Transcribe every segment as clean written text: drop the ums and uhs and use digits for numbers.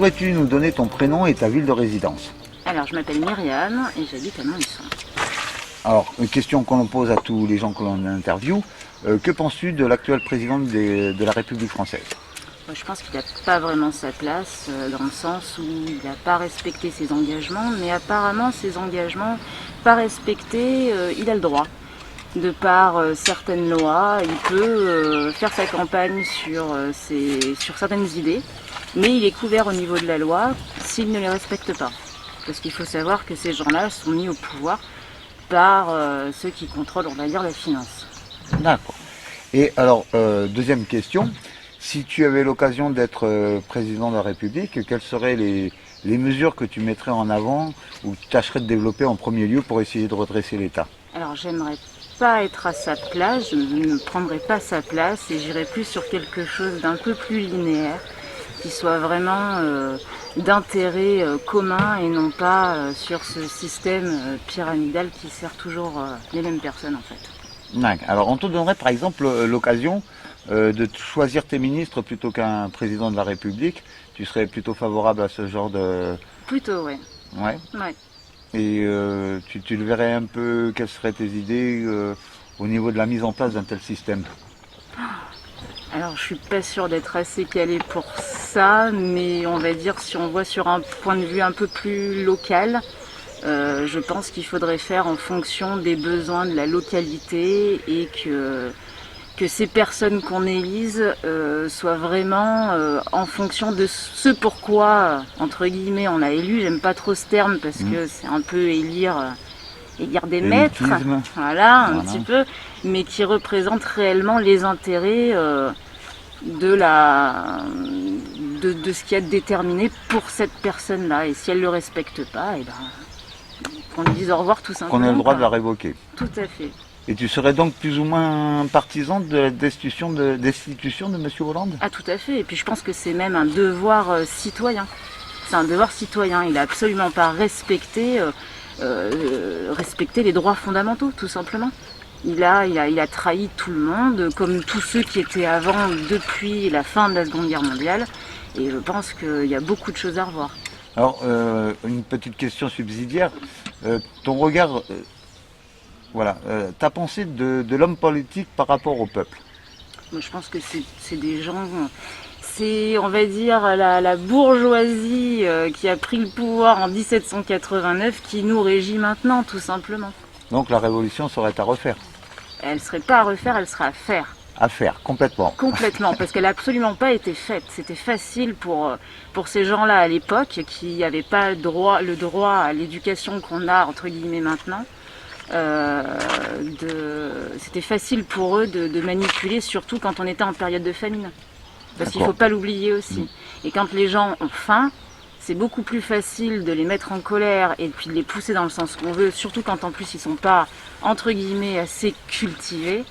Pourrais-tu nous donner ton prénom et ta ville de résidence? Alors, je m'appelle Myriam et j'habite à Montluçon. Alors, une question qu'on pose à tous les gens que l'on interviewe. Que penses-tu de l'actuel président de la République française? Moi, je pense qu'il n'a pas vraiment sa place, dans le sens où il n'a pas respecté ses engagements, mais apparemment, ses engagements pas respectés, il a le droit. De par certaines lois, il peut faire sa campagne sur certaines idées, mais il est couvert au niveau de la loi s'il ne les respecte pas. Parce qu'il faut savoir que ces gens-là sont mis au pouvoir par ceux qui contrôlent, on va dire, la finance. D'accord. Et alors, deuxième question, si tu avais l'occasion d'être président de la République, quelles seraient les mesures que tu mettrais en avant ou tu tâcherais de développer en premier lieu pour essayer de redresser l'État? Alors, j'aimerais pas être à sa place, je ne prendrais pas sa place et j'irais plus sur quelque chose d'un peu plus linéaire, qui soit vraiment d'intérêt commun et non pas sur ce système pyramidal qui sert toujours les mêmes personnes en fait. D'accord. Alors on te donnerait par exemple l'occasion de choisir tes ministres plutôt qu'un président de la République. Tu serais plutôt favorable à ce genre de... Plutôt, ouais. Ouais. Ouais. Et tu le verrais un peu, quelles seraient tes idées au niveau de la mise en place d'un tel système? Alors je suis pas sûre d'être assez calée pour ça, mais on va dire si on voit sur un point de vue un peu plus local, je pense qu'il faudrait faire en fonction des besoins de la localité et que ces personnes qu'on élise soient vraiment en fonction de ce pourquoi, entre guillemets, on a élu. J'aime pas trop ce terme parce que c'est un peu élire des maîtres, voilà, un petit peu, mais qui représentent réellement les intérêts de ce qui est déterminé pour cette personne-là. Et si elle ne le respecte pas, et qu'on lui dise au revoir tout simplement. Qu'on ait le droit de la révoquer. Tout à fait. Et tu serais donc plus ou moins partisan de la destitution de M. Hollande? Ah, tout à fait. Et puis je pense que c'est même un devoir citoyen. C'est un devoir citoyen. Il n'a absolument pas respecté les droits fondamentaux, tout simplement. Il a trahi tout le monde, comme tous ceux qui étaient avant, depuis la fin de la Seconde Guerre mondiale. Et je pense qu'il y a beaucoup de choses à revoir. Alors, une petite question subsidiaire. Ton regard, ta pensée de l'homme politique par rapport au peuple? Moi, je pense que c'est des gens... C'est, on va dire, la bourgeoisie qui a pris le pouvoir en 1789 qui nous régit maintenant, tout simplement. Donc la révolution serait à refaire? Elle ne serait pas à refaire, elle serait à faire. À faire, complètement. Complètement, parce qu'elle n'a absolument pas été faite. C'était facile pour ces gens-là à l'époque qui n'avaient pas le droit à l'éducation qu'on a, entre guillemets, maintenant. C'était facile pour eux de manipuler, surtout quand on était en période de famine. Parce qu'il ne faut pas l'oublier aussi. Et quand les gens ont faim, c'est beaucoup plus facile de les mettre en colère et puis de les pousser dans le sens qu'on veut, surtout quand en plus ils ne sont pas, entre guillemets, assez cultivés.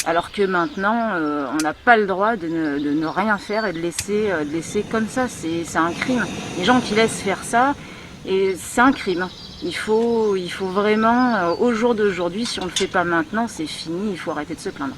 Alors que maintenant, on n'a pas le droit de ne rien faire et de laisser comme ça. C'est un crime. Les gens qui laissent faire ça, c'est un crime. Il faut vraiment, au jour d'aujourd'hui, si on ne le fait pas maintenant, c'est fini, il faut arrêter de se plaindre.